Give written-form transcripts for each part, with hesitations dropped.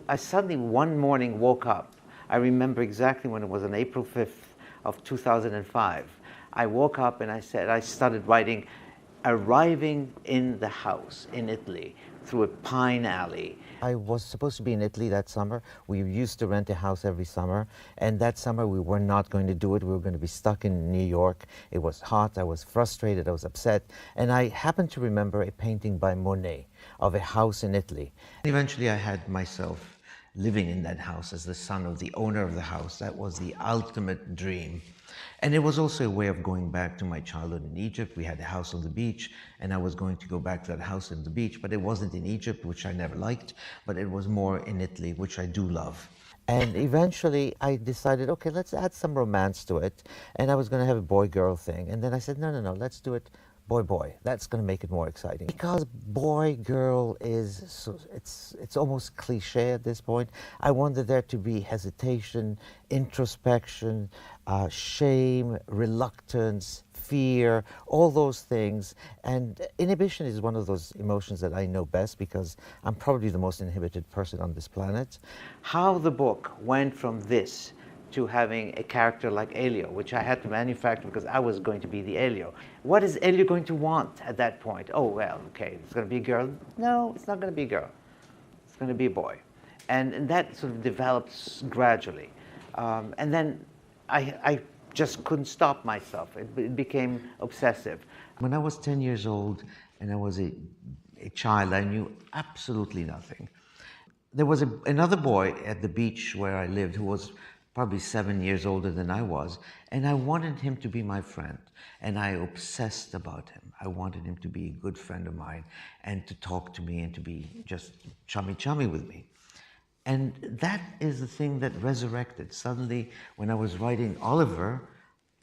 I suddenly one morning woke up. I remember exactly when it was on April 5th of 2005. I woke up and I started writing, arriving in the house in Italy through a pine alley. I was supposed to be in Italy that summer. We used to rent a house every summer, and that summer we were not going to do it. We were going to be stuck in New York. It was hot, I was frustrated, I was upset, and I happened to remember a painting by Monet of a house in Italy. Eventually I had myself living in that house as the son of the owner of the house. That was the ultimate dream. And it was also a way of going back to my childhood in Egypt. We had a house on the beach, and I was going to go back to that house on the beach, but it wasn't in Egypt, which I never liked, but it was more in Italy, which I do love. And eventually I decided, okay, let's add some romance to it. And I was going to have a boy-girl thing. And then I said, no, let's do it boy-boy. That's going to make it more exciting. Because boy-girl is, it's almost cliche at this point. I wanted there to be hesitation, introspection, shame, reluctance, fear, all those things. And inhibition is one of those emotions that I know best because I'm probably the most inhibited person on this planet. How the book went from this to having a character like Elio, which I had to manufacture because I was going to be the Elio. What is Elio going to want at that point? Oh, well, okay, it's going to be a girl. No, it's not going to be a girl. It's going to be a boy. And that sort of develops gradually. And then I just couldn't stop myself. It became obsessive. When I was 10 years old and I was a child, I knew absolutely nothing. There was another boy at the beach where I lived who was probably 7 years older than I was, and I wanted him to be my friend, and I obsessed about him. I wanted him to be a good friend of mine and to talk to me and to be just chummy with me. And that is the thing that resurrected. Suddenly, when I was writing Oliver,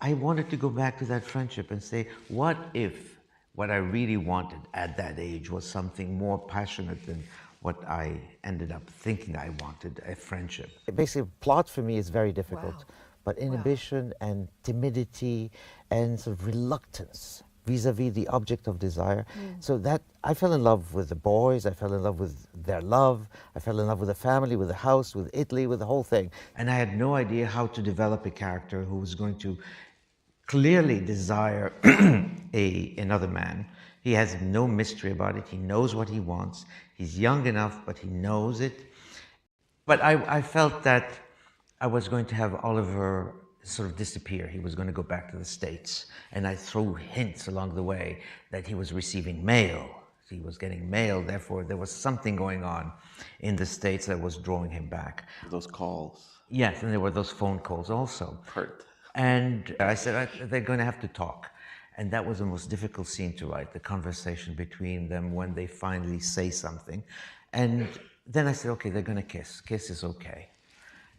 I wanted to go back to that friendship and say, what if what I really wanted at that age was something more passionate than what I ended up thinking I wanted, a friendship. Basically, plot for me is very difficult, wow. But inhibition and timidity and sort of reluctance vis-a-vis the object of desire. So that, I fell in love with the boys, I fell in love with their love, I fell in love with the family, with the house, with Italy, with the whole thing. And I had no idea how to develop a character who was going to clearly desire another man. He has no mystery about it. He knows what he wants. He's young enough, but he knows it. But I felt that I was going to have Oliver sort of disappear. He was going to go back to the States. And I threw hints along the way that he was receiving mail. He was getting mail, therefore there was something going on in the States that was drawing him back. Those calls. Yes, and there were those phone calls also. Hurt. And I said, they're going to have to talk. And that was the most difficult scene to write, the conversation between them when they finally say something. And then I said, okay, they're going to kiss. Kiss is okay.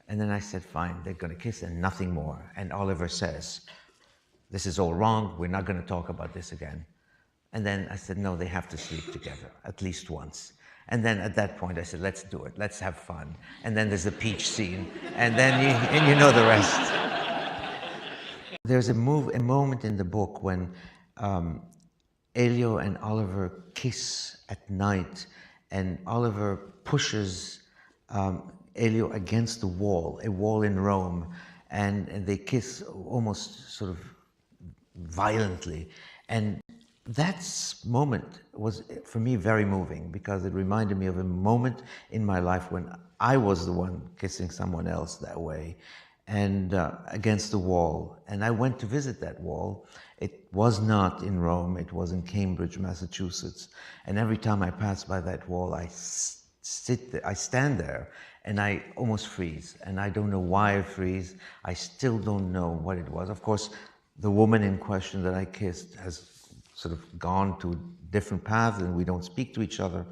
And then I said, fine, they're going to kiss and nothing more. And Oliver says, this is all wrong. We're not going to talk about this again. And then I said, no, they have to sleep together, at least once. And then at that point, I said, let's do it. Let's have fun. And then there's a peach scene. And then you know the rest. There's a moment in the book when Elio and Oliver kiss at night, and Oliver pushes Elio against the wall, a wall in Rome, and they kiss almost sort of violently. And that moment was, for me, very moving because it reminded me of a moment in my life when I was the one kissing someone else that way, and against the wall. And I went to visit that wall. It was not in Rome, it was in Cambridge, Massachusetts. And every time I pass by that wall, I stand there and I almost freeze. And I don't know why I freeze. I still don't know what it was. Of course, the woman in question that I kissed has sort of gone to different paths and we don't speak to each other.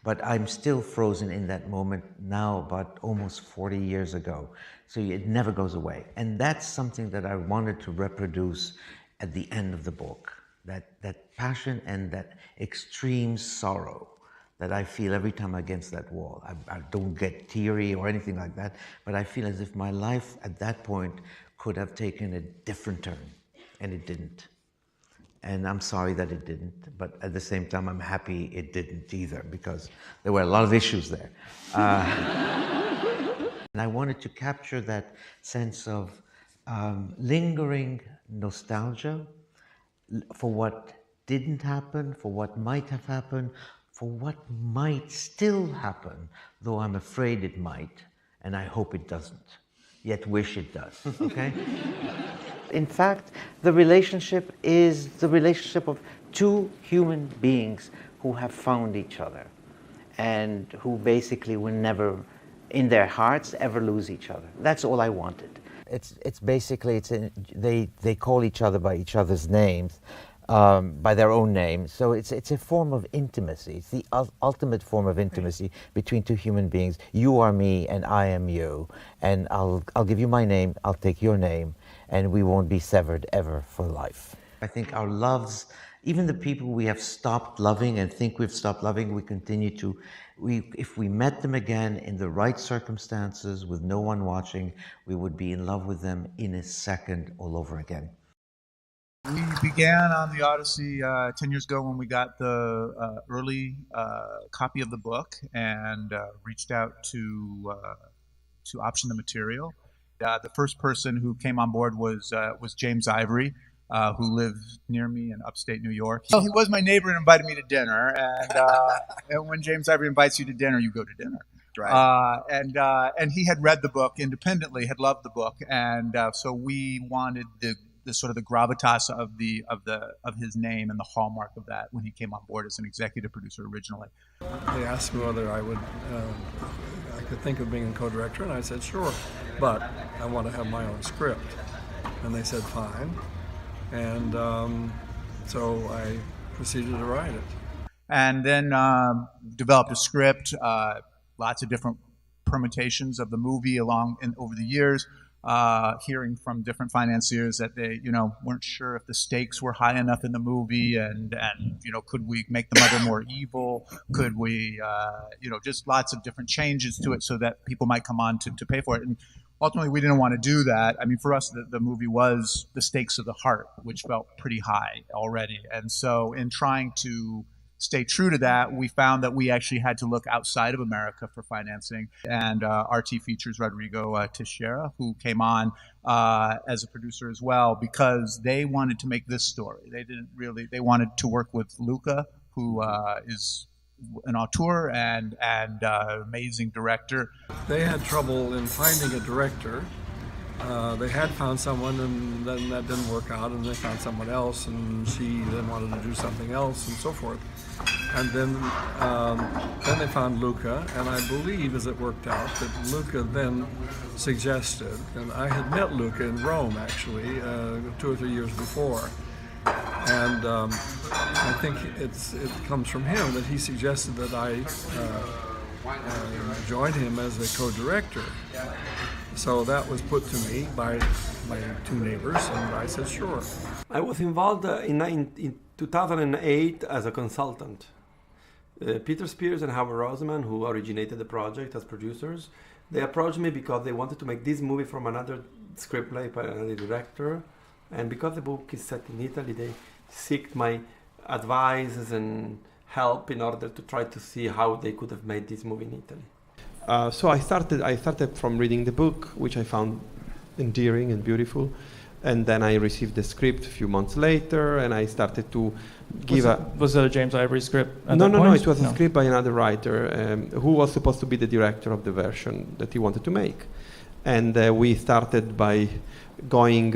But I'm still frozen in that moment now, about almost 40 years ago. So it never goes away. And that's something that I wanted to reproduce at the end of the book. That passion and that extreme sorrow that I feel every time against that wall. I don't get teary or anything like that, but I feel as if my life at that point could have taken a different turn, and it didn't. And I'm sorry that it didn't, but at the same time, I'm happy it didn't either, because there were a lot of issues there. And I wanted to capture that sense of lingering nostalgia for what didn't happen, for what might have happened, for what might still happen, though I'm afraid it might, and I hope it doesn't, yet wish it does, okay? In fact, the relationship is the relationship of two human beings who have found each other and who basically will never, in their hearts, ever lose each other. That's all I wanted. It's basically, they call each other by each other's names, by their own names. So it's a form of intimacy. It's the ultimate form of intimacy between two human beings. You are me and I am you. And I'll give you my name, I'll take your name, and we won't be severed ever for life. I think our loves, even the people we have stopped loving and think we've stopped loving, we continue to, if we met them again in the right circumstances with no one watching, we would be in love with them in a second all over again. We began on the Odyssey 10 years ago when we got the early copy of the book and reached out to option the material. The first person who came on board was James Ivory, who lived near me in upstate New York. He was my neighbor and invited me to dinner. And when James Ivory invites you to dinner, you go to dinner. Right. And he had read the book independently, had loved the book, and so we wanted the sort of the gravitas of his name and the hallmark of that when he came on board as an executive producer originally. They asked me whether I could think of being a co-director, and I said sure, but I want to have my own script. And they said fine, and so I proceeded to write it. And then developed a script, lots of different permutations of the movie over the years. Hearing from different financiers that they, weren't sure if the stakes were high enough in the movie, and could we make the mother more evil? Could we, just lots of different changes to it so that people might come on to pay for it. And ultimately, we didn't want to do that. I mean, for us, the movie was the stakes of the heart, which felt pretty high already. And so, in trying to stay true to that, we found that we actually had to look outside of America for financing. And RT features Rodrigo Teixeira, who came on as a producer as well, because they wanted to make this story. They wanted to work with Luca, who is an auteur and amazing director. They had trouble in finding a director. They had found someone, and then that didn't work out, and they found someone else, and she then wanted to do something else, and so forth. And then they found Luca, and I believe, as it worked out, that Luca then suggested, and I had met Luca in Rome, actually, 2 or 3 years before, and I think it comes from him that he suggested that I join him as a co-director. So that was put to me by my two neighbors, and I said sure. I was involved in 2008 as a consultant. Peter Spears and Hammer Rosenman, who originated the project as producers, they approached me because they wanted to make this movie from another screenplay by another director, and because the book is set in Italy, they sought my advice and help in order to try to see how they could have made this movie in Italy. So I started from reading the book, which I found endearing and beautiful, and then I received the script a few months later, and I started to give Was it a James Ivory script at No, that point? it was a script by another writer who was supposed to be the director of the version that he wanted to make. And we started by going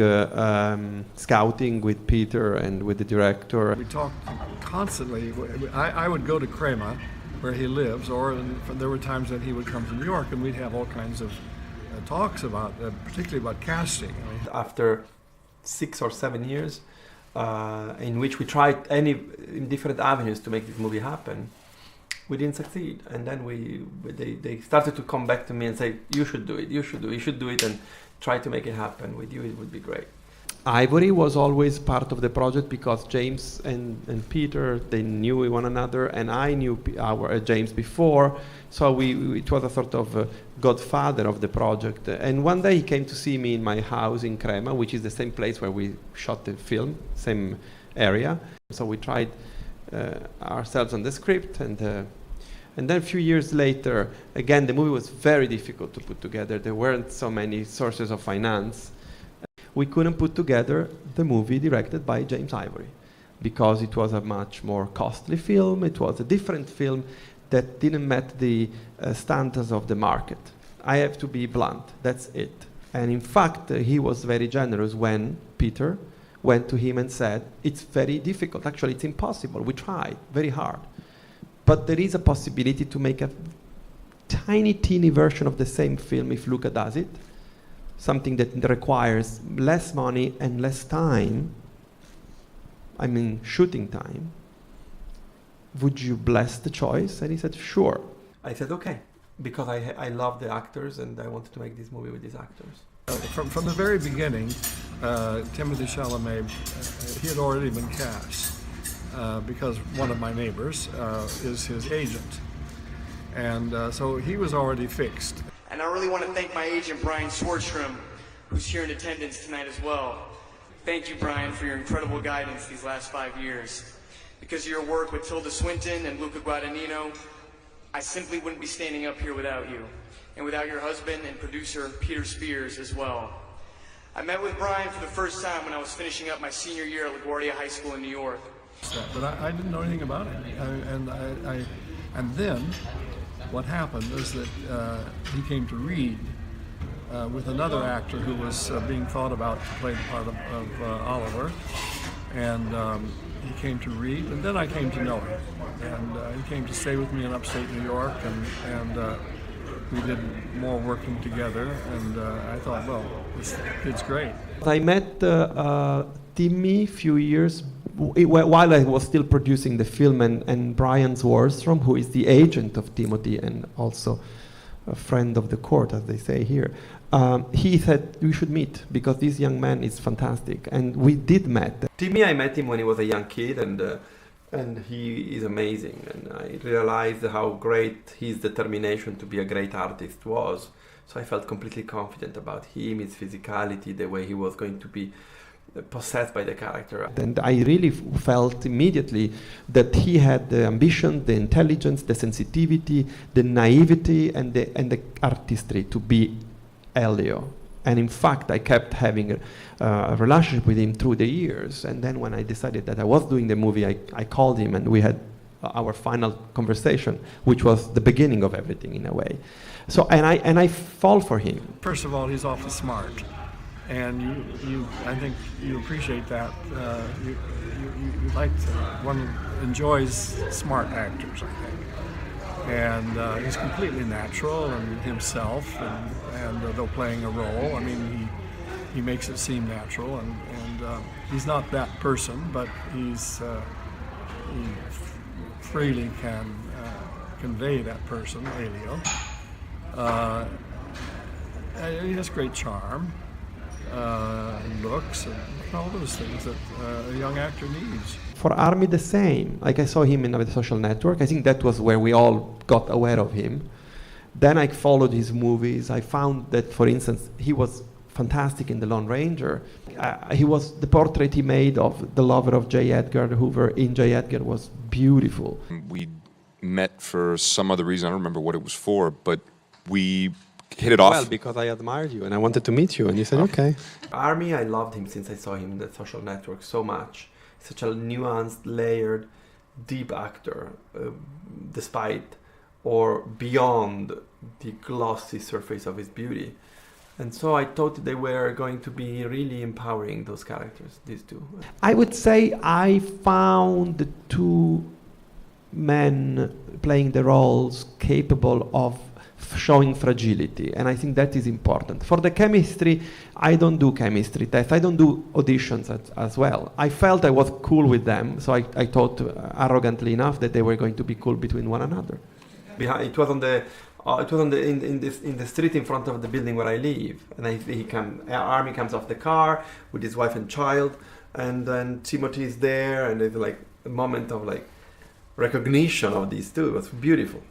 scouting with Peter and with the director. We talked constantly. I would go to Crema, where he lives, there were times that he would come to New York, and we'd have all kinds of talks about, particularly about casting. After 6 or 7 years, in which we tried in different avenues to make this movie happen, we didn't succeed. And then they started to come back to me and say, you should do it, and try to make it happen. With you, it would be great. Ivory was always part of the project because James and Peter, they knew one another, and I knew James before, so it was a sort of godfather of the project. And one day he came to see me in my house in Crema, which is the same place where we shot the film, same area. So we tried ourselves on the script, and then a few years later, again, the movie was very difficult to put together. There weren't so many sources of finance. We couldn't put together the movie directed by James Ivory because it was a much more costly film. It was a different film that didn't meet the standards of the market. I have to be blunt, that's it. And in fact, he was very generous when Peter went to him and said, it's very difficult, actually it's impossible, we tried very hard. But there is a possibility to make a tiny, teeny version of the same film if Luca does it, something that requires less money and less time, I mean shooting time. Would you bless the choice? And he said, sure. I said, okay, because I love the actors and I wanted to make this movie with these actors. From the very beginning, Timothée Chalamet, he had already been cast because one of my neighbors is his agent. And so he was already fixed. And I really want to thank my agent, Brian Swardstrom, who's here in attendance tonight as well. Thank you, Brian, for your incredible guidance these last 5 years. Because of your work with Tilda Swinton and Luca Guadagnino, I simply wouldn't be standing up here without you, and without your husband and producer, Peter Spears, as well. I met with Brian for the first time when I was finishing up my senior year at LaGuardia High School in New York. But I didn't know anything about it. And then what happened is that he came to read with another actor who was being thought about to play the part of Oliver. And he came to read, and then I came to know him. And he came to stay with me in upstate New York, and we did more working together. And I thought, well, this kid's great. I met Timmy a few years while I was still producing the film, and Brian Swardstrom, who is the agent of Timothée and also a friend of the court, as they say here, he said we should meet because this young man is fantastic, and we did meet. Timmy, I met him when he was a young kid, and he is amazing, and I realized how great his determination to be a great artist was. So I felt completely confident about him, his physicality, the way he was going to be possessed by the character. And I really felt immediately that he had the ambition, the intelligence, the sensitivity, the naivety, and the artistry to be Elio. And in fact, I kept having a relationship with him through the years. And then when I decided that I was doing the movie, I called him and we had our final conversation, which was the beginning of everything in a way. So, and I fall for him. First of all, he's awfully smart. And I think you appreciate that. You like to, one enjoys smart actors, I think. And he's completely natural and himself, and though playing a role, I mean, he makes it seem natural, and he's not that person, but he freely can convey that person, Elio. He has great charm. Looks and all those things that a young actor needs. For Armie, the same. Like I saw him in The Social Network. I think that was where we all got aware of him. Then I followed his movies. I found that, for instance, he was fantastic in The Lone Ranger. He was the portrait he made of the lover of J. Edgar Hoover in J. Edgar was beautiful. We met for some other reason. I don't remember what it was for, but we hit it off. Well, because I admired you and I wanted to meet you, and you said, okay. Armie, I loved him since I saw him in The Social Network so much. Such a nuanced, layered, deep actor, despite or beyond the glossy surface of his beauty. And so I thought they were going to be really empowering those characters, these two. I would say I found the two men playing the roles capable of showing fragility, and I think that is important. For the chemistry, I don't do chemistry tests. I don't do auditions as well. I felt I was cool with them, so I thought arrogantly enough that they were going to be cool between one another. It was in the street in front of the building where I live, and Armie comes off the car with his wife and child, and then Timothée is there, and there's like a moment of like recognition of these two. It was beautiful.